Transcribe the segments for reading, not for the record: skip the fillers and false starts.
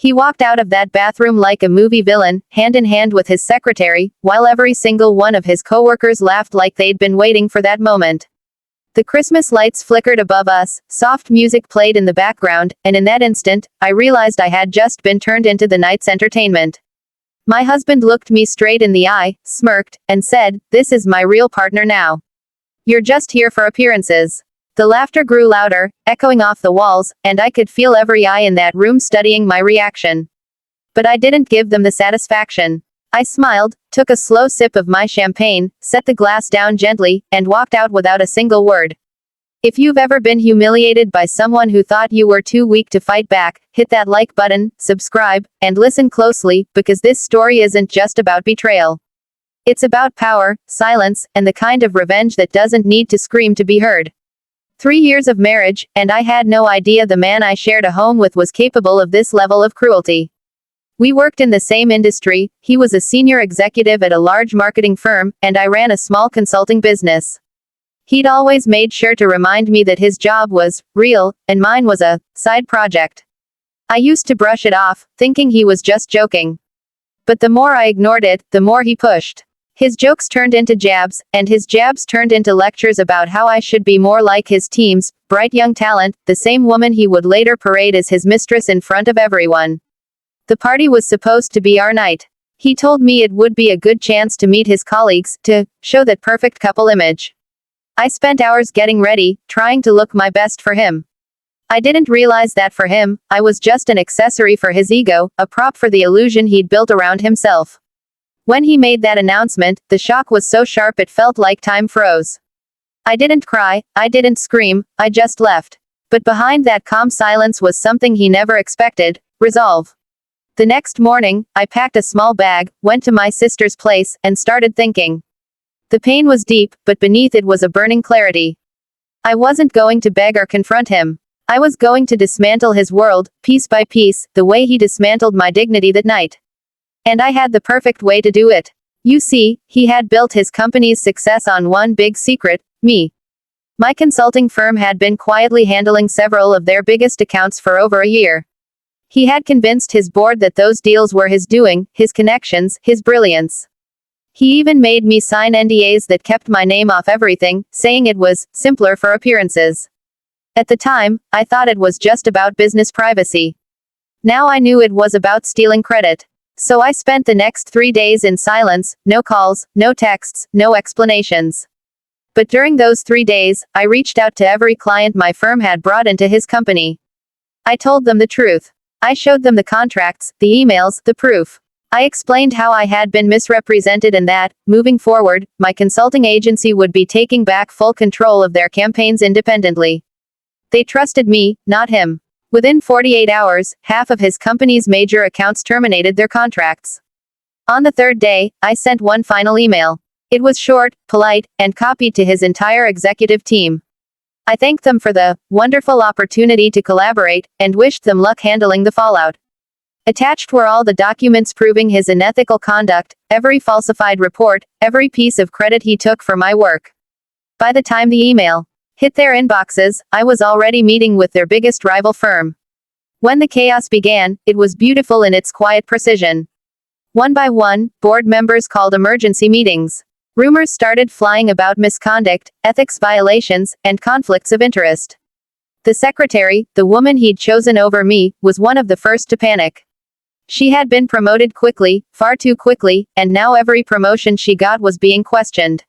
He walked out of that bathroom like a movie villain, hand in hand with his secretary, while every single one of his coworkers laughed like they'd been waiting for that moment. The Christmas lights flickered above us, soft music played in the background, and in that instant, I realized I had just been turned into the night's entertainment. My husband looked me straight in the eye, smirked, and said, "This is my real partner now. You're just here for appearances." The laughter grew louder, echoing off the walls, and I could feel every eye in that room studying my reaction. But I didn't give them the satisfaction. I smiled, took a slow sip of my champagne, set the glass down gently, and walked out without a single word. If you've ever been humiliated by someone who thought you were too weak to fight back, hit that like button, subscribe, and listen closely, because this story isn't just about betrayal. It's about power, silence, and the kind of revenge that doesn't need to scream to be heard. 3 years of marriage, and I had no idea the man I shared a home with was capable of this level of cruelty. We worked in the same industry. He was a senior executive at a large marketing firm, and I ran a small consulting business. He'd always made sure to remind me that his job was real, and mine was a side project. I used to brush it off, thinking he was just joking. But the more I ignored it, the more he pushed. His jokes turned into jabs, and his jabs turned into lectures about how I should be more like his team's bright young talent, the same woman he would later parade as his mistress in front of everyone. The party was supposed to be our night. He told me it would be a good chance to meet his colleagues, to show that perfect couple image. I spent hours getting ready, trying to look my best for him. I didn't realize that for him, I was just an accessory for his ego, a prop for the illusion he'd built around himself. When he made that announcement, the shock was so sharp it felt like time froze. I didn't cry, I didn't scream, I just left. But behind that calm silence was something he never expected: resolve. The next morning, I packed a small bag, went to my sister's place, and started thinking. The pain was deep, but beneath it was a burning clarity. I wasn't going to beg or confront him. I was going to dismantle his world, piece by piece, the way he dismantled my dignity that night. And I had the perfect way to do it. You see, he had built his company's success on one big secret: me. My consulting firm had been quietly handling several of their biggest accounts for over a year. He had convinced his board that those deals were his doing, his connections, his brilliance. He even made me sign NDAs that kept my name off everything, saying it was simpler for appearances. At the time, I thought it was just about business privacy. Now I knew it was about stealing credit. So I spent the next 3 days in silence, no calls, no texts, no explanations. But during those 3 days, I reached out to every client my firm had brought into his company. I told them the truth. I showed them the contracts, the emails, the proof. I explained how I had been misrepresented and that, moving forward, my consulting agency would be taking back full control of their campaigns independently. They trusted me, not him. Within 48 hours, half of his company's major accounts terminated their contracts. On the third day, I sent one final email. It was short, polite, and copied to his entire executive team. I thanked them for the wonderful opportunity to collaborate, and wished them luck handling the fallout. Attached were all the documents proving his unethical conduct, every falsified report, every piece of credit he took for my work. By the time the email hit their inboxes, I was already meeting with their biggest rival firm. When the chaos began, it was beautiful in its quiet precision. One by one, board members called emergency meetings. Rumors started flying about misconduct, ethics violations, and conflicts of interest. The secretary, the woman he'd chosen over me, was one of the first to panic. She had been promoted quickly, far too quickly, and now every promotion she got was being questioned.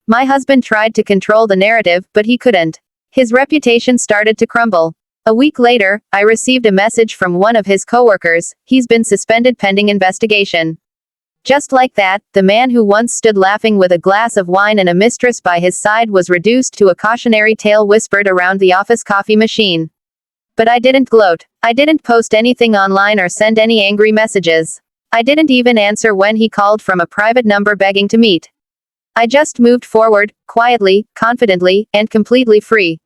My husband tried to control the narrative, but he couldn't. His reputation started to crumble. A week later, I received a message from one of his coworkers: he's been suspended pending investigation. Just like that, the man who once stood laughing with a glass of wine and a mistress by his side was reduced to a cautionary tale whispered around the office coffee machine. But I didn't gloat. I didn't post anything online or send any angry messages. I didn't even answer when he called from a private number begging to meet. I just moved forward, quietly, confidently, and completely free.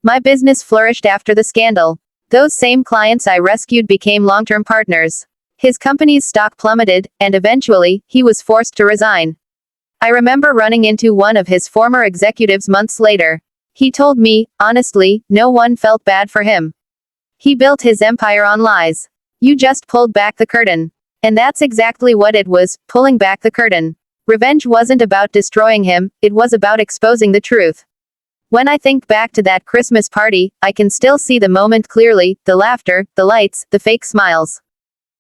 My business flourished after the scandal. Those same clients I rescued became long-term partners. His company's stock plummeted, and eventually, he was forced to resign. I remember running into one of his former executives months later. He told me, honestly, no one felt bad for him. He built his empire on lies. You just pulled back the curtain. And that's exactly what it was, pulling back the curtain. Revenge wasn't about destroying him, it was about exposing the truth. When I think back to that Christmas party, I can still see the moment clearly, the laughter, the lights, the fake smiles.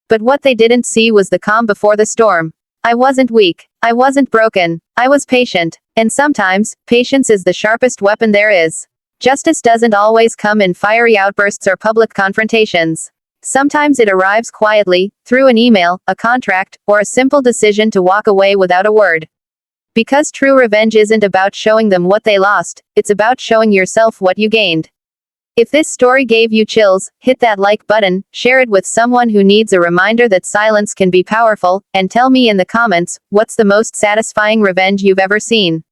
But what they didn't see was the calm before the storm. I wasn't weak. I wasn't broken. I was patient. And sometimes, patience is the sharpest weapon there is. Justice doesn't always come in fiery outbursts or public confrontations. Sometimes it arrives quietly, through an email, a contract, or a simple decision to walk away without a word. Because true revenge isn't about showing them what they lost, it's about showing yourself what you gained. If this story gave you chills, hit that like button, share it with someone who needs a reminder that silence can be powerful, and tell me in the comments, what's the most satisfying revenge you've ever seen?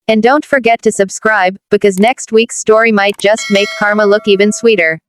And don't forget to subscribe, because next week's story might just make karma look even sweeter.